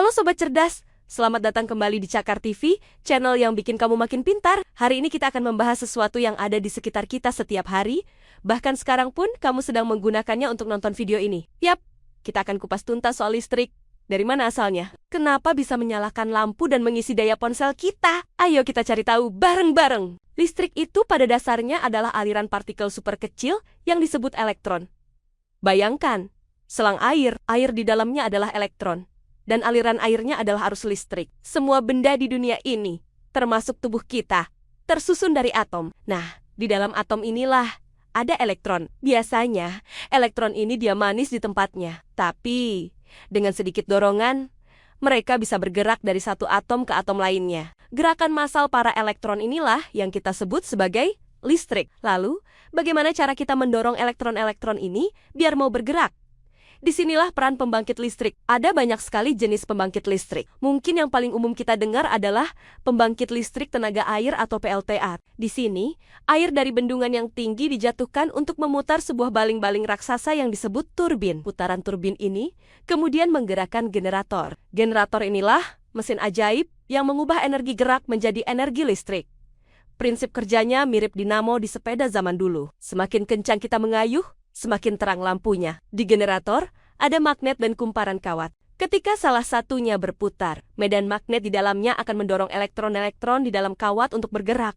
Halo Sobat Cerdas, selamat datang kembali di Cakar TV, channel yang bikin kamu makin pintar. Hari ini kita akan membahas sesuatu yang ada di sekitar kita setiap hari. Bahkan sekarang pun kamu sedang menggunakannya untuk nonton video ini. Yap, kita akan kupas tuntas soal listrik. Dari mana asalnya? Kenapa bisa menyalakan lampu dan mengisi daya ponsel kita? Ayo kita cari tahu bareng-bareng. Listrik itu pada dasarnya adalah aliran partikel super kecil yang disebut elektron. Bayangkan, selang air di dalamnya adalah elektron. Dan aliran airnya adalah arus listrik. Semua benda di dunia ini, termasuk tubuh kita, tersusun dari atom. Nah, di dalam atom inilah ada elektron. Biasanya, elektron ini dia manis di tempatnya. Tapi, dengan sedikit dorongan, mereka bisa bergerak dari satu atom ke atom lainnya. Gerakan massal para elektron inilah yang kita sebut sebagai listrik. Lalu, bagaimana cara kita mendorong elektron-elektron ini biar mau bergerak? Disinilah peran pembangkit listrik. Ada banyak sekali jenis pembangkit listrik. Mungkin yang paling umum kita dengar adalah pembangkit listrik tenaga air atau PLTA. Di sini, air dari bendungan yang tinggi dijatuhkan untuk memutar sebuah baling-baling raksasa yang disebut turbin. Putaran turbin ini kemudian menggerakkan generator. Generator inilah mesin ajaib yang mengubah energi gerak menjadi energi listrik. Prinsip kerjanya mirip dinamo di sepeda zaman dulu. Semakin kencang kita mengayuh, semakin terang lampunya. Di generator, ada magnet dan kumparan kawat. Ketika salah satunya berputar, medan magnet di dalamnya akan mendorong elektron-elektron di dalam kawat untuk bergerak.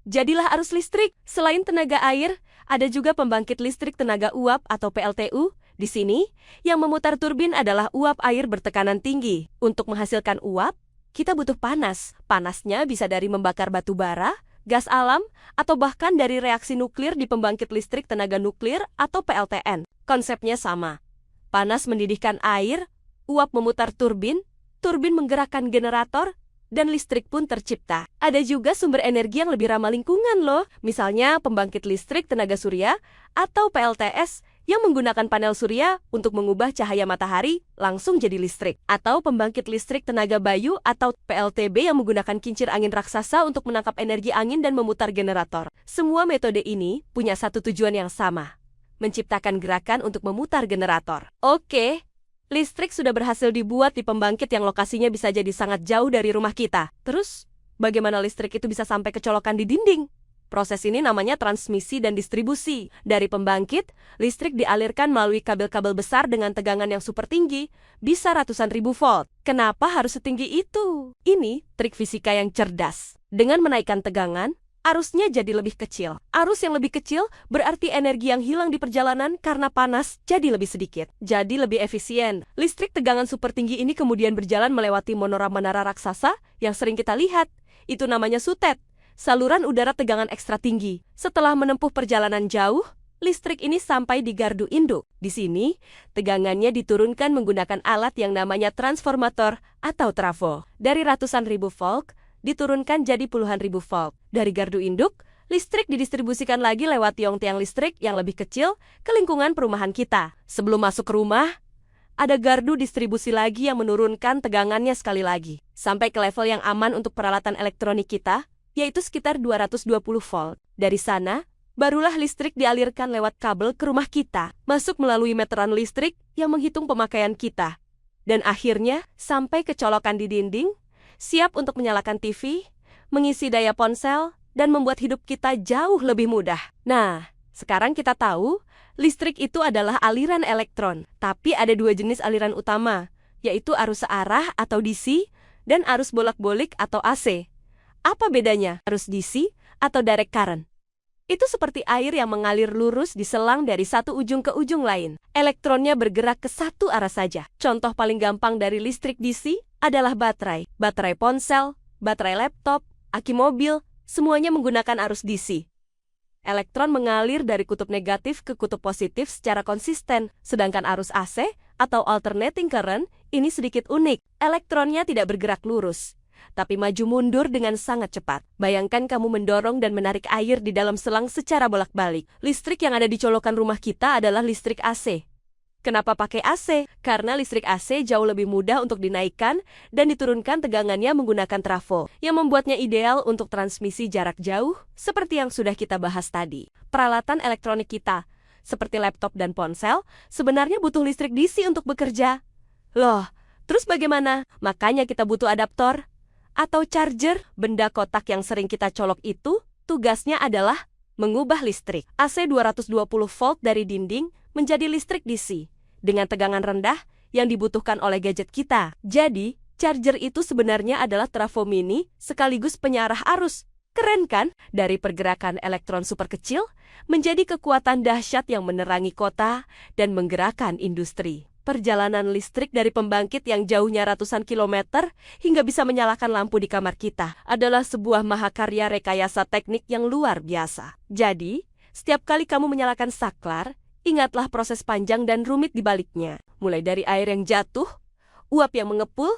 Jadilah arus listrik. Selain tenaga air, ada juga pembangkit listrik tenaga uap atau PLTU. Di sini, yang memutar turbin adalah uap air bertekanan tinggi. Untuk menghasilkan uap, kita butuh panas. Panasnya bisa dari membakar batu bara, gas alam, atau bahkan dari reaksi nuklir di pembangkit listrik tenaga nuklir atau PLTN. Konsepnya sama. Panas mendidihkan air, uap memutar turbin, turbin menggerakkan generator, dan listrik pun tercipta. Ada juga sumber energi yang lebih ramah lingkungan loh. Misalnya pembangkit listrik tenaga surya atau PLTS yang menggunakan panel surya untuk mengubah cahaya matahari langsung jadi listrik. Atau pembangkit listrik tenaga bayu atau PLTB yang menggunakan kincir angin raksasa untuk menangkap energi angin dan memutar generator. Semua metode ini punya satu tujuan yang sama, menciptakan gerakan untuk memutar generator. Oke, listrik sudah berhasil dibuat di pembangkit yang lokasinya bisa jadi sangat jauh dari rumah kita. Terus, bagaimana listrik itu bisa sampai ke colokan di dinding? Proses ini namanya transmisi dan distribusi. Dari pembangkit, listrik dialirkan melalui kabel-kabel besar dengan tegangan yang super tinggi, bisa ratusan ribu volt. Kenapa harus setinggi itu? Ini trik fisika yang cerdas. Dengan menaikkan tegangan, arusnya jadi lebih kecil. Arus yang lebih kecil berarti energi yang hilang di perjalanan karena panas jadi lebih sedikit. Jadi lebih efisien. Listrik tegangan super tinggi ini kemudian berjalan melewati menara-menara raksasa yang sering kita lihat. Itu namanya sutet. Saluran udara tegangan ekstra tinggi. Setelah menempuh perjalanan jauh, listrik ini sampai di gardu induk. Di sini, tegangannya diturunkan menggunakan alat yang namanya transformator atau trafo. Dari ratusan ribu volt, diturunkan jadi puluhan ribu volt. Dari gardu induk, listrik didistribusikan lagi lewat tiang-tiang listrik yang lebih kecil ke lingkungan perumahan kita. Sebelum masuk ke rumah, ada gardu distribusi lagi yang menurunkan tegangannya sekali lagi, sampai ke level yang aman untuk peralatan elektronik kita, yaitu sekitar 220 volt. Dari sana, barulah listrik dialirkan lewat kabel ke rumah kita, masuk melalui meteran listrik yang menghitung pemakaian kita. Dan akhirnya, sampai ke colokan di dinding, siap untuk menyalakan TV, mengisi daya ponsel, dan membuat hidup kita jauh lebih mudah. Nah, sekarang kita tahu, listrik itu adalah aliran elektron. Tapi ada dua jenis aliran utama, yaitu arus searah atau DC, dan arus bolak-balik atau AC. Apa bedanya arus DC atau direct current? Itu seperti air yang mengalir lurus di selang dari satu ujung ke ujung lain. Elektronnya bergerak ke satu arah saja. Contoh paling gampang dari listrik DC adalah baterai. Baterai ponsel, baterai laptop, aki mobil, semuanya menggunakan arus DC. Elektron mengalir dari kutub negatif ke kutub positif secara konsisten. Sedangkan arus AC atau alternating current ini sedikit unik. Elektronnya tidak bergerak lurus, tapi maju mundur dengan sangat cepat. Bayangkan kamu mendorong dan menarik air di dalam selang secara bolak-balik. Listrik yang ada di colokan rumah kita adalah listrik AC. Kenapa pakai AC? Karena listrik AC jauh lebih mudah untuk dinaikkan dan diturunkan tegangannya menggunakan trafo, yang membuatnya ideal untuk transmisi jarak jauh, seperti yang sudah kita bahas tadi. Peralatan elektronik kita, seperti laptop dan ponsel, sebenarnya butuh listrik DC untuk bekerja. Loh, Terus bagaimana? Makanya kita butuh adaptor atau charger. Benda kotak yang sering kita colok itu tugasnya adalah mengubah listrik AC 220 volt dari dinding menjadi listrik DC dengan tegangan rendah yang dibutuhkan oleh gadget kita. Jadi, charger itu sebenarnya adalah trafo mini sekaligus penyarah arus. Keren kan? Dari pergerakan elektron super kecil menjadi kekuatan dahsyat yang menerangi kota dan menggerakkan industri. Perjalanan listrik dari pembangkit yang jauhnya ratusan kilometer hingga bisa menyalakan lampu di kamar kita adalah sebuah mahakarya rekayasa teknik yang luar biasa. Jadi, setiap kali kamu menyalakan saklar, ingatlah proses panjang dan rumit di baliknya. Mulai dari air yang jatuh, uap yang mengepul,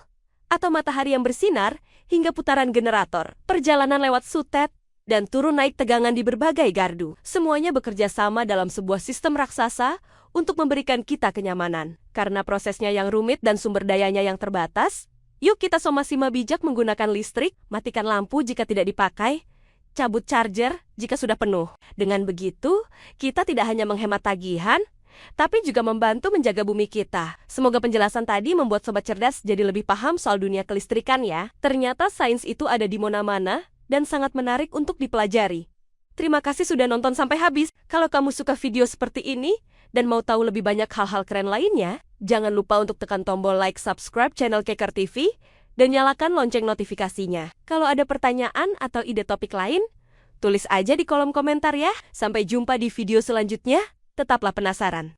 atau matahari yang bersinar, hingga putaran generator, perjalanan lewat sutet, dan turun naik tegangan di berbagai gardu. Semuanya bekerja sama dalam sebuah sistem raksasa untuk memberikan kita kenyamanan. Karena prosesnya yang rumit dan sumber dayanya yang terbatas, yuk kita sama-sama bijak menggunakan listrik, matikan lampu jika tidak dipakai, cabut charger jika sudah penuh. Dengan begitu, kita tidak hanya menghemat tagihan, tapi juga membantu menjaga bumi kita. Semoga penjelasan tadi membuat sobat cerdas jadi lebih paham soal dunia kelistrikan ya. Ternyata sains itu ada di mana-mana dan sangat menarik untuk dipelajari. Terima kasih sudah nonton sampai habis. Kalau kamu suka video seperti ini dan mau tahu lebih banyak hal-hal keren lainnya, jangan lupa untuk tekan tombol like, subscribe channel Keker TV, dan nyalakan lonceng notifikasinya. Kalau ada pertanyaan atau ide topik lain, tulis aja di kolom komentar ya. Sampai jumpa di video selanjutnya. Tetaplah penasaran.